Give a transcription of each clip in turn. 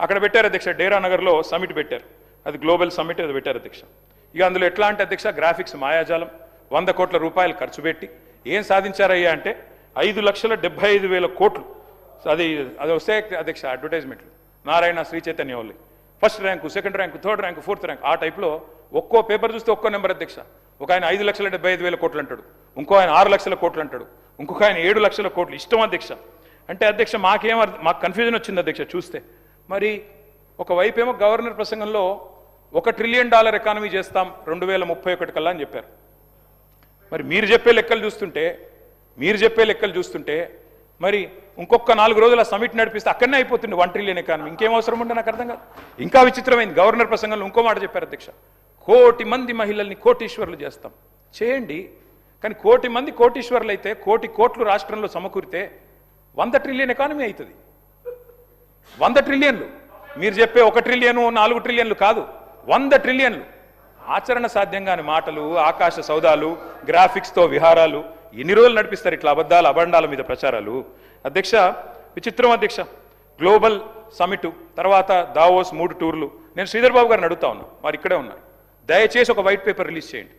అక్కడ పెట్టారు అధ్యక్ష, డేరా నగర్లో సమిట్ పెట్టారు, అది గ్లోబల్ సమిట్ అది పెట్టారు అధ్యక్ష. ఇక అందులో ఎట్లా అంటే అధ్యక్ష, గ్రాఫిక్స్ మాయాజాలం, 100 కోట్ల రూపాయలు ఖర్చు పెట్టి ఏం సాధించారయ్యా అంటే 5,75,000 కోట్లు. అది వస్తే అధ్యక్ష అడ్వర్టైజ్మెంట్లు, నారాయణ శ్రీ చైతన్య వాళ్ళు first rank, second rank, third rank, fourth rank, ఆ టైప్లో ఒక్కో పేపర్ చూస్తే ఒక్కో నెంబర్ అధ్యక్ష. ఒక ఆయన 5,75,000 కోట్లు అంటాడు, ఇంకో ఆయన 6 లక్షల కోట్లు అంటాడు, ఇంకొక ఆయన 7 లక్షల కోట్లు. ఇష్టం అధ్యక్ష. అంటే అధ్యక్ష మాకు కన్ఫ్యూజన్ వచ్చింది అధ్యక్ష చూస్తే. మరి ఒకవైపు ఏమో గవర్నర్ ప్రసంగంలో $1 ట్రిలియన్ ఎకానమీ చేస్తాం 2031 కల్లా అని చెప్పారు. మరి మీరు చెప్పే లెక్కలు చూస్తుంటే మరి ఇంకొక 4 రోజుల సమిట్ నడిపిస్తే అక్కడనే అయిపోతుంది 1 ట్రిలియన్ ఎకానమీ. ఇంకేం అవసరం ఉంటే నాకు అర్థం కాదు. ఇంకా విచిత్రమైంది, గవర్నర్ ప్రసంగంలో ఇంకో మాట చెప్పారు అధ్యక్ష, 1 కోటి మంది మహిళల్ని కోటీశ్వరులు చేస్తాం. చేయండి, కానీ 1 కోటి మంది కోటీశ్వరులు అయితే 1 కోటి కోట్లు రాష్ట్రంలో సమకూరితే 100 ట్రిలియన్ ఎకానమీ అవుతుంది. 100 ట్రిలియన్లు మీరు చెప్పే 1 ట్రిలియన్ 4 ట్రిలియన్లు కాదు, 100 ట్రిలియన్లు. ఆచరణ సాధ్యంగాని మాటలు, ఆకాశ సౌదాలు, గ్రాఫిక్స్తో విహారాలు ఎన్ని రోజులు నడిపిస్తారు ఇట్లా అబద్ధాలు అబండాల మీద ప్రచారాలు. అధ్యక్ష విచిత్రం అధ్యక్ష, గ్లోబల్ సమిట్ తర్వాత దావోస్ 3 టూర్లు. నేను శ్రీధర్ బాబు గారిని అడుగుతా ఉన్నా, వారు ఇక్కడే ఉన్నారు, దయచేసి ఒక వైట్ పేపర్ రిలీజ్ చేయండి.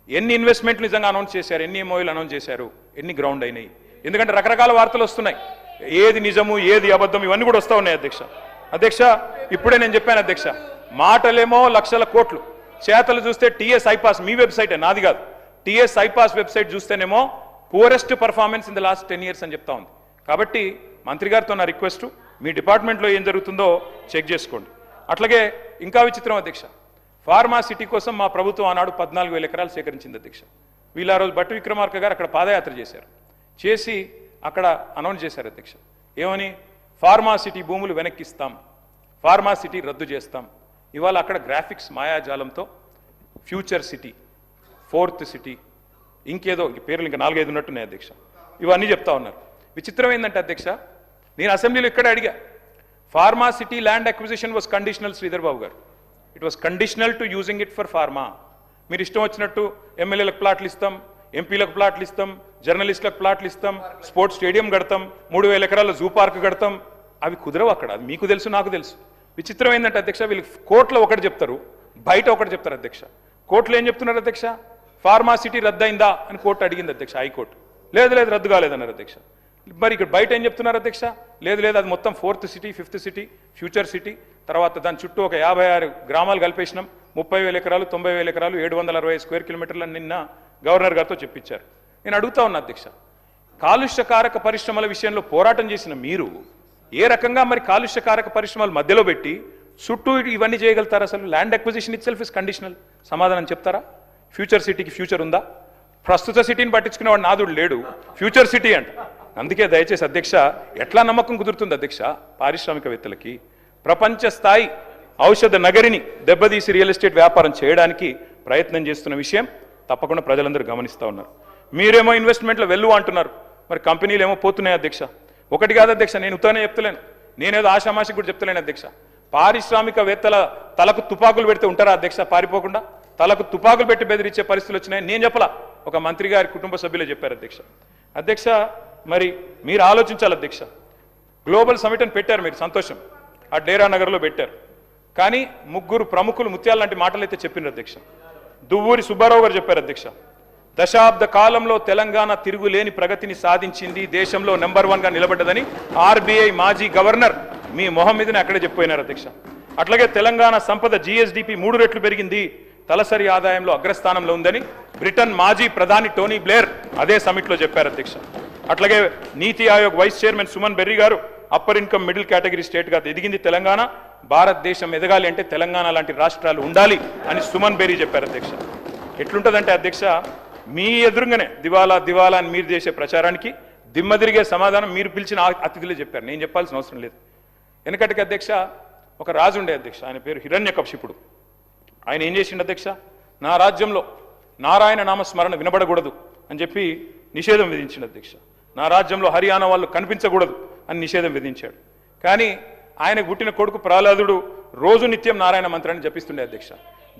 ఎన్ని ఇన్వెస్ట్మెంట్లు నిజంగా అనౌన్స్ చేశారు, ఎన్ని ఎంఓయూలు అనౌన్స్ చేశారు, ఎన్ని గ్రౌండ్ అయినాయి. ఎందుకంటే రకరకాల వార్తలు వస్తున్నాయి, ఏది నిజము ఏది అబద్ధం ఇవన్నీ కూడా వస్తూ ఉన్నాయి అధ్యక్ష. అధ్యక్ష ఇప్పుడే నేను చెప్పాను అధ్యక్ష, మాటలేమో లక్షల కోట్లు, చేతలు చూస్తే టీఎస్ ఐపాస్, మీ వెబ్సైటే నాది కాదు, టీఎస్ ఐపాస్ వెబ్సైట్ చూస్తేనేమో poorest performance in the last 10 years అని చెప్తా ఉంది. కాబట్టి మంత్రి గారితో నా రిక్వెస్ట్, మీ డిపార్ట్మెంట్లో ఏం జరుగుతుందో చెక్ చేసుకోండి. అట్లాగే ఇంకా విచిత్రం అధ్యక్ష, ఫార్మా సిటీ కోసం మా ప్రభుత్వం ఆనాడు 14,000 ఎకరాలు సేకరించింది అధ్యక్ష. వీళ్ళ రోజు భట్టి విక్రమార్క గారు అక్కడ పాదయాత్ర చేసి అక్కడ అనౌన్స్ చేశారు అధ్యక్ష, ఏమని, ఫార్మా సిటీ భూములు వెనక్కిస్తాం, ఫార్మా సిటీ రద్దు చేస్తాం. ఇవాళ అక్కడ గ్రాఫిక్స్ మాయాజాలంతో ఫ్యూచర్ సిటీ, 4th సిటీ, ఇంకేదో పేర్లు ఇంకా 4-5 ఉన్నట్టున్నాయి అధ్యక్ష. ఇవన్నీ చెప్తా ఉన్నారు. విచిత్రం ఏంటంటే అధ్యక్ష, నేను అసెంబ్లీలో ఇక్కడ అడిగా, pharma city land acquisition was conditional Sridhar Babu గారు, it was conditional to using it for pharma. మీరు ఇష్టం వచ్చినట్టు ఎమ్మెల్యేలకు ప్లాట్లు ఇస్తాం, ఎంపీలకు ప్లాట్లు ఇస్తాం, జర్నలిస్టులకు ప్లాట్లు ఇస్తాం, స్పోర్ట్స్ స్టేడియం కడతాం, 3,000 ఎకరాల జూ పార్క్ కడతాం. అవి కుదరవు అక్కడ, అది మీకు తెలుసు నాకు తెలుసు. విచిత్రం ఏంటంటే అధ్యక్ష, వీళ్ళకి కోర్టులో ఒకటి చెప్తారు, బయట ఒకటి చెప్తారు అధ్యక్ష. కోర్టులో ఏం చెప్తున్నారు అధ్యక్ష, ఫార్మా సిటీ రద్దయిందా అని కోర్టు అడిగింది అధ్యక్ష, హైకోర్టు. లేదు రద్దు కాలేదన్నారు అధ్యక్ష. మరి ఇక్కడ బయట ఏం చెప్తున్నారు అధ్యక్ష, లేదు అది మొత్తం 4th city, 5th city, future city, తర్వాత దాని చుట్టూ ఒక 56 గ్రామాలు కలిపేసినాం, 30,000 ఎకరాలు, 90,000 ఎకరాలు, 760 స్క్వేర్ కిలోమీటర్లను నిన్న గవర్నర్ గారితో చెప్పించారు. నేను అడుగుతా ఉన్నా అధ్యక్ష, కాలుష్యకారక పరిశ్రమల విషయంలో పోరాటం చేసిన మీరు ఏ రకంగా మరి కాలుష్యకారక పరిశ్రమల మధ్యలో పెట్టి చుట్టూ ఇవన్నీ చేయగలుగుతారు? అసలు land acquisition it self is conditional. సమాధానం చెప్తారా? ఫ్యూచర్ సిటీకి ఫ్యూచర్ ఉందా? ప్రస్తుత సిటీని పట్టించుకునేవాడు నాదుడు లేడు, ఫ్యూచర్ సిటీ అంట. అందుకే దయచేసి అధ్యక్ష, ఎట్లా నమ్మకం కుదురుతుంది అధ్యక్ష పారిశ్రామికవేత్తలకి? ప్రపంచ స్థాయి ఔషధ నగరిని దెబ్బతీసి రియల్ ఎస్టేట్ వ్యాపారం చేయడానికి ప్రయత్నం చేస్తున్న విషయం తప్పకుండా ప్రజలందరూ గమనిస్తూ ఉన్నారు. మీరేమో ఇన్వెస్ట్మెంట్లో వెళ్ళు అంటున్నారు, మరి కంపెనీలు ఏమో పోతున్నాయి అధ్యక్ష. ఒకటి కాదు అధ్యక్ష, నేను ఉత్తనే చెప్తలేను, నేనేదో ఆషామాషికి కూడా చెప్తలేను అధ్యక్ష. పారిశ్రామికవేత్తల తలకు తుపాకులు పెడితే ఉంటారా అధ్యక్ష పారిపోకుండా? తలకు తుపాకులు పెట్టి బెదిరించే పరిస్థితులు వచ్చినాయి. నేను చెప్పలా, ఒక మంత్రి గారి కుటుంబ సభ్యులే చెప్పారు అధ్యక్ష. అధ్యక్ష మరి మీరు ఆలోచించాలి అధ్యక్ష, గ్లోబల్ సమిట్ అని పెట్టారు మీరు, సంతోషం, ఆ డేరా నగర్లో పెట్టారు. కానీ 3 ప్రముఖులు ముత్యాల లాంటి మాటలు అయితే చెప్పినారు అధ్యక్ష. దువ్వూరి సుబ్బారావు గారు చెప్పారు అధ్యక్ష, దశాబ్ద కాలంలో తెలంగాణ తిరుగులేని ప్రగతిని సాధించింది, దేశంలో నెంబర్ 1గా నిలబడ్డదని ఆర్బీఐ మాజీ గవర్నర్ మీ మొహం మీదనే అక్కడే చెప్పిపోయినారు అధ్యక్ష. అట్లాగే తెలంగాణ సంపద జీఎస్డిపి 3 రెట్లు పెరిగింది, తలసరి ఆదాయంలో అగ్రస్థానంలో ఉందని బ్రిటన్ మాజీ ప్రధాని టోనీ బ్లేర్ అదే సమిట్లో చెప్పారు అధ్యక్ష. అట్లాగే నీతి ఆయోగ్ వైస్ చైర్మన్ సుమన్ బెర్రీ గారు అప్పర్ ఇన్కమ్ మిడిల్ కేటగిరీ స్టేట్గా ఎదిగింది తెలంగాణ, భారతదేశం ఎదగాలి అంటే తెలంగాణ లాంటి రాష్ట్రాలు ఉండాలి అని సుమన్ బెర్రీ చెప్పారు అధ్యక్ష. ఎట్లుంటుందంటే అధ్యక్ష, మీ ఎదురుగానే దివాలా దివాలా అని మీరు చేసే ప్రచారానికి దిమ్మ తిరిగే సమాధానం మీరు పిలిచిన అతిథులే చెప్పారు, నేను చెప్పాల్సిన అవసరం లేదు. వెనకటికి అధ్యక్ష ఒక రాజు ఉండే అధ్యక్ష, ఆయన పేరు హిరణ్యకశిపుడు. ఆయన ఏం చేసిండు అధ్యక్ష, నా రాజ్యంలో నారాయణ నామస్మరణ వినబడకూడదు అని చెప్పి నిషేధం విధించిండు అధ్యక్ష. నా రాజ్యంలో హరియానా వాళ్ళు కనిపించకూడదు అని నిషేధం విధించాడు. కానీ ఆయన పుట్టిన కొడుకు ప్రహ్లాదుడు రోజు నిత్యం నారాయణ మంత్రాన్ని జపిస్తుండే అధ్యక్ష.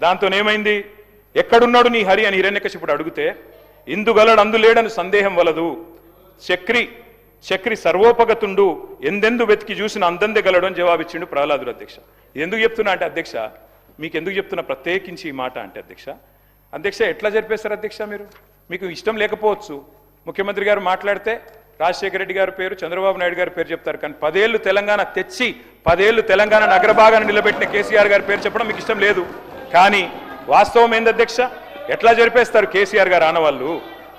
దాంతో ఏమైంది, ఎక్కడున్నాడు నీ హరి అని హిరణ్యకశిపుడు అడిగితే, ఇందుగలడు అందులేడని సందేహం వలదు, చక్రి చక్రి సర్వోపగతుండు ఎందెందు వెతికి చూసిన అందందే గలడు అని జవాబిచ్చిండు ప్రహ్లాదుడు అధ్యక్ష. ఎందుకు చెప్తున్నా అంటే అధ్యక్ష, మీకు ఎందుకు చెప్తున్నా ప్రత్యేకించి ఈ మాట అంటే అధ్యక్ష ఎట్లా జరిపేస్తారు అధ్యక్ష? మీకు ఇష్టం లేకపోవచ్చు, ముఖ్యమంత్రి గారు మాట్లాడితే రాజశేఖర రెడ్డి గారి పేరు, చంద్రబాబు నాయుడు గారి పేరు చెప్తారు, కానీ 10 ఏళ్ళు తెలంగాణ తెచ్చి 10 ఏళ్ళు తెలంగాణ అగ్రభాగాన్ని నిలబెట్టిన కేసీఆర్ గారి పేరు చెప్పడం మీకు ఇష్టం లేదు. కానీ వాస్తవం ఏంది అధ్యక్ష? ఎట్లా జరిపేస్తారు కేసీఆర్ గారు ఆనవాళ్ళు?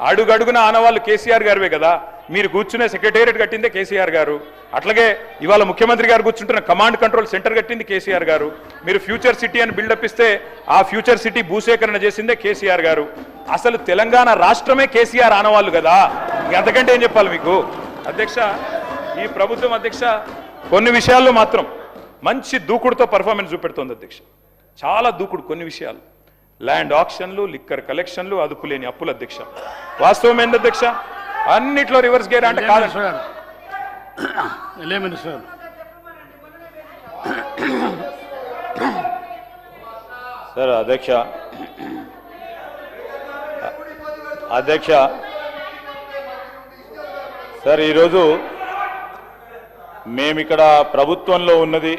అడుగడుగున ఆనవాళ్ళు కేసీఆర్ గారివే కదా. మీరు కూర్చునే సెక్రటేరియట్ కట్టిందే కేసీఆర్ గారు, అట్లాగే ఇవాళ ముఖ్యమంత్రి గారు కూర్చుంటున్న కమాండ్ కంట్రోల్ సెంటర్ కట్టింది కేసీఆర్ గారు. మీరు ఫ్యూచర్ సిటీ అని బిల్డప్ ఇస్తే ఆ ఫ్యూచర్ సిటీ భూసేకరణ చేసిందే కేసీఆర్ గారు. అసలు తెలంగాణ రాష్ట్రమే కేసీఆర్ ఆనవాళ్ళు కదా. అంతకంటే ఏం చెప్పాలి మీకు అధ్యక్ష? ఈ ప్రభుత్వం అధ్యక్ష కొన్ని విషయాల్లో మాత్రం మంచి దూకుడుతో పర్ఫార్మెన్స్ చూపెడుతోంది అధ్యక్ష. చాలా దూకుడు కొన్ని విషయాలు, ల్యాండ్ ఆక్షన్లు, లిక్కర్ కలెక్షన్లు, అదుపు లేని అప్పులు అధ్యక్ష. వాస్తవం ఏంటి అధ్యక్ష? అన్నిట్లో రివర్స్ గేర్ అంటే కాదు సార్. అధ్యక్ష సార్, ఈరోజు మేమిక్కడ ప్రభుత్వంలో ఉన్నది